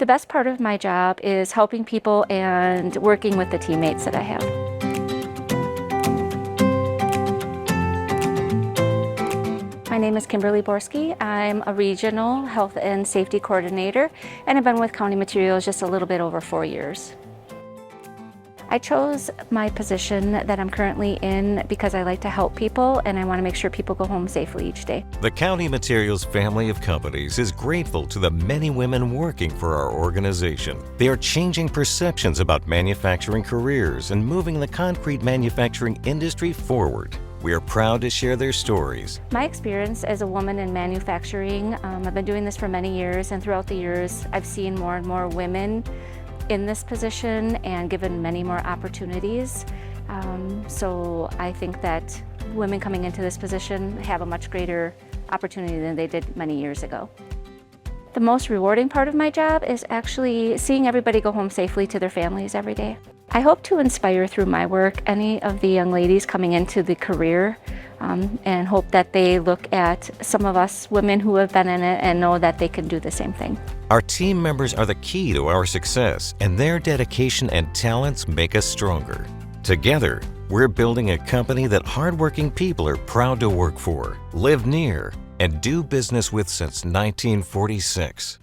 The best part of my job is helping people and working with the teammates that I have. My name is Kimberly Borski. I'm a regional health and safety coordinator, and I've been with County Materials just a little bit over 4 years. I chose my position that I'm currently in because I like to help people and I want to make sure people go home safely each day. The County Materials family of companies is grateful to the many women working for our organization. They are changing perceptions about manufacturing careers and moving the concrete manufacturing industry forward. We are proud to share their stories. My experience as a woman in manufacturing, I've been doing this for many years, and throughout the years I've seen more and more women in this position and given many more opportunities. So I think that women coming into this position have a much greater opportunity than they did many years ago. The most rewarding part of my job is actually seeing everybody go home safely to their families every day. I hope to inspire through my work any of the young ladies coming into the career and hope that they look at some of us women who have been in it and know that they can do the same thing. Our team members are the key to our success, and their dedication and talents make us stronger. Together, we're building a company that hardworking people are proud to work for, live near, and do business with since 1946.